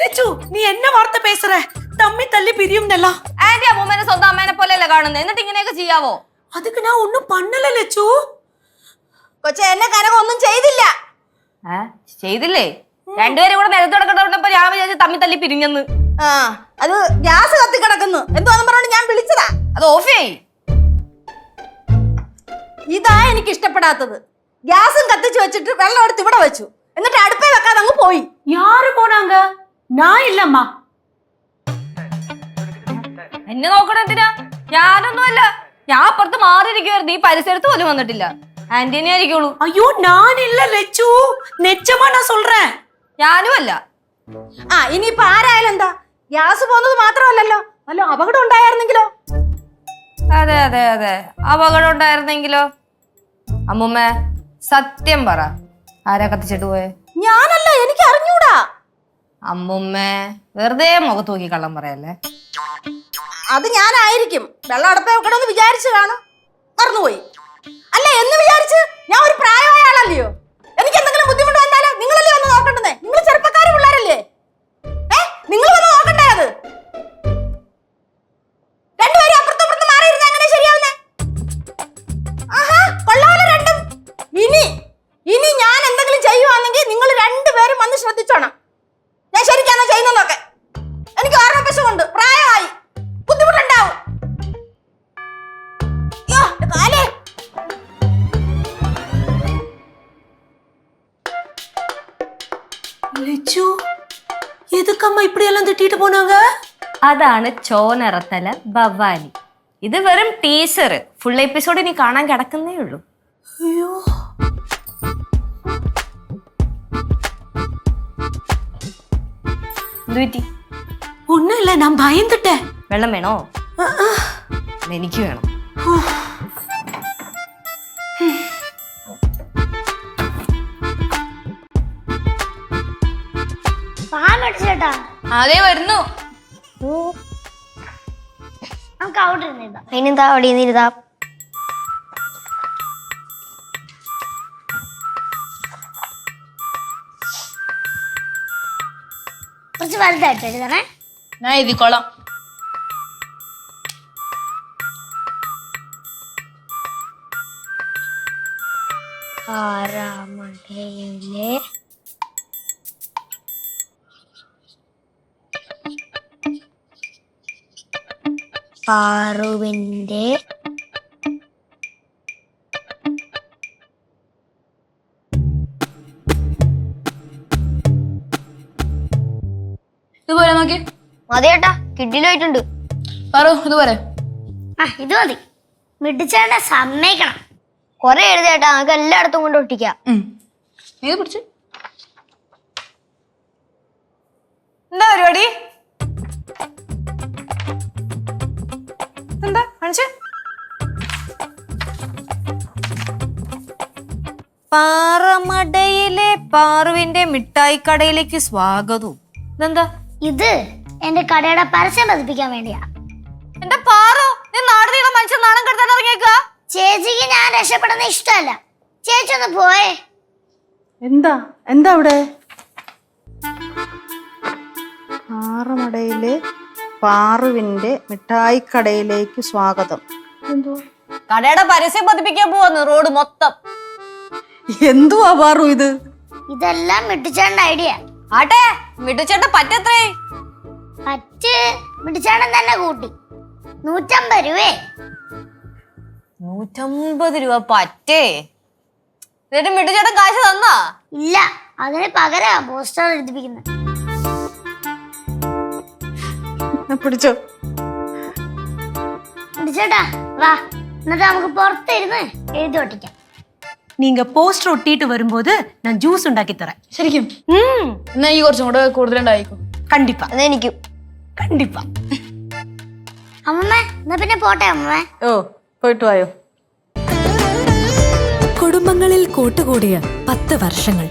ലച്ചു നീ എന്നെ വാർത്ത പേசுற തമ്മി തല്ലി പിരിയുന്നല്ല ആന്റി അമ്മൂമ്മേനെ സ്വന്തം അമ്മേനെ പോലെയല്ല കാണുന്നത് എന്നിട്ട് ഇങ്ങനെയൊക്കെ ചെയ്യാവോ അതുക്ക് ഞാൻ ഒന്നും പണ്ണല ലച്ചു കൊച്ചെ എന്നെ കനക ഒന്നും ചെയ്തില്ല ചെയ്തില്ലേ രണ്ടുപേരും കൂടെ നിലത്ത് കിടക്കണ്ടപ്പോ ഞാൻ വിചാരിച്ചു തമ്മി തല്ലി പിരിഞ്ഞെന്ന് അത് ഗ്യാസ് കത്തി കിടക്കുന്നു എന്തോന്നും പറഞ്ഞോണ്ട് ഞാൻ വിളിച്ചതാ അത് ഓഫ് ചെയ് ഇതാ എനിക്ക് ഇഷ്ടപ്പെടാത്തത് ഗ്യാസും കത്തിച്ചു വെച്ചിട്ട് വെള്ളം എടുത്ത് ഇവിടെ വെച്ചു എന്നിട്ട് അടുപ്പേ വെക്കാതെ അങ്ങ് പോയി யாரு போனாங்க நான் இல்லம்மா എന്നെ നോക്കണം എന്തിനാ ഞാനൊന്നുമല്ല ഞാൻ അപ്പുറത്ത് മാറിയിരിക്കുവായിരുന്നു ഈ പരിസരത്ത് പോലും വന്നിട്ടില്ല ആന്റീനെ ആയിരിക്കുള്ളൂ ஐயோ நான் இல்ல லச்சு நிச்சயமா நான் சொல்றேன் ഞാനും അല്ല ഇനിയിപ്പോ ആരായാലും എന്താ ഗ്യാസ് പോകുന്നത് മാത്രമല്ലല്ലോ വല്ല അപകടം ഉണ്ടായിരുന്നെങ്കിലോ അതെ അതെ അതെ അപകടം ഉണ്ടായിരുന്നെങ്കിലോ അമ്മൂമ്മ സത്യം പറ ആരാ കത്തിച്ചിട്ട് പോയെ ഞാനല്ല എനിക്ക് അറിഞ്ഞൂടാ അമ്മൂമ്മ വെറുതെ മുഖത്ത് നോക്കി കള്ളം പറയല്ലേ അത് ഞാനായിരിക്കും വെള്ളം അടുപ്പേ വെക്കണമെന്ന് വിചാരിച്ചു കാണും മറന്നുപോയി അല്ല എന്ന് വിചാരിച്ച് ഞാൻ ഒരു പ്രായമായ ആളല്ലയോ എനിക്ക് എന്തെങ്കിലും ബുദ്ധിമുട്ട് വന്നാലോ നിങ്ങളല്ലേ വന്ന് നോക്കണ്ടേ നിങ്ങൾ ചെറുപ്പക്കാര് പിള്ളേരല്ലേ നിങ്ങൾ വന്ന് നോക്കണ്ടേ അത് രണ്ടുപേരും അപ്പുറത്തും മാറിയിരുന്ന എങ്ങനെ ശരിയാവുന്നേ കൊള്ളാമല്ലോ രണ്ടും ഇനി ഞാൻ എന്തെങ്കിലും ചെയ്യുവാണെങ്കിൽ നിങ്ങൾ രണ്ടുപേരും വന്ന് ശ്രദ്ധിച്ചോണം ഞാൻ ശരിക്കാണോ ചെയ്യുന്നതൊക്കെ എനിക്ക് ഓർമ്മപ്പശുണ്ട് പ്രായമായി ബുദ്ധിമുട്ടുണ്ടാവും லச்சு எதுக்கம்மா இப்படி எல்லாம் திட்டிட்டு போனாங்க അതാണ് ചോനറത്തല ബവാലി ഇത് വെറും ടീസർ ഫുൾ എപ്പിസോഡ് ഇനി കാണാൻ കിടക്കുന്നേ ഉള്ളൂ ஐயோ എന്തുപറ്റി ஒண்ணும் இல்ல நான் பயந்துட்டேன் വെള്ളം വേണോ എനിക്ക് വേണം അതേ വരുന്നു അതിനെന്താ അവിടെ ഇരുന്നിരുതാ കുറച്ച് വലുതായിട്ട് എഴുതണേ ഞാൻ എഴുതിക്കോളാം ആറാമടയിലെ പാറുവിന്റെ ഇതുപോലെ നോക്കി മതി ചേട്ടാ കിഡിലായിട്ടുണ്ട് പറു ഇതുപോലെ ഇത് മതി മിടിച്ചേട്ട സമ്മതിക്കണം കൊറേ എഴുതേട്ടാ നമുക്ക് എല്ലായിടത്തും കൊണ്ട് ഒട്ടിക്കാം നീ പിടിച്ചു എന്താ പരിപാടി എന്താ കാണിച്ച് പാറമടയിലെ പാറുവിന്റെ മിഠായി കടയിലേക്ക് സ്വാഗതവും ഇതെന്താ ഇത് എന്റെ കടയുടെ പരസ്യം പതിപ്പിക്കാൻ വേണ്ടിയാ എന്റെ പാറു നീ നാടിനീളം മനുഷ്യൻ നാണം കെടുത്താൻ ഇറങ്ങിയേക്ക ചേച്ചിക്ക് ഞാൻ രക്ഷപ്പെടുന്ന ഇഷ്ടമല്ല ചേച്ചി ഒന്ന് പോയേ എന്താ അവിടെ ആറമടയിലെ പാറുവിന്റെ മിഠായിക്കടയിലേക്ക് സ്വാഗതം എന്തോ കടയുടെ പരസ്യം പതിപ്പിക്കാൻ പോവാന്ന് റോഡ് മൊത്തം എന്തുവാ പാറു ഇത് ഇതെല്ലാം മിട്ടിച്ചേട്ടന്റെ ഐഡിയ ആട്ടെ മിടുച്ചേട്ട പറ്റത്രേ പറ്റ് മിട്ടിച്ചേട്ടൻ തന്നെ കൂട്ടി 150 രൂപയെ 150 രൂപ പറ്റേ എന്നിട്ട് മിടുച്ചേട്ടൻ കാശ് തന്നാ ഇല്ല അതിന് പകരാ പോസ്റ്റർ എഴുതിപ്പിക്കുന്നത് പിടിച്ചോ മിട്ടിച്ചേട്ടാ വാ എന്നിട്ട് നമുക്ക് പുറത്തിരുന്ന് എഴുതി ഒട്ടിക്കാം நீங்க போஸ்டர் ஒட்டிட்டு வரும்போது நான் ஜூஸ் ഉണ്ടാക്കി தரேன் ശരിക്കും എന്നാ ഈ കുറച്ചും കൂടെ കൂടുതലുണ്ടായിക്കോ கண்டிப்பா അതെനിക്കും கண்டிப்பா അമ്മമ്മ എന്നാ പിന്നെ പോട്ടെ അമ്മമ്മ പോയിട്ട് വായോ കുടുംബങ്ങളിൽ കൂട്ടുകൂടിയ 10 വർഷങ്ങൾ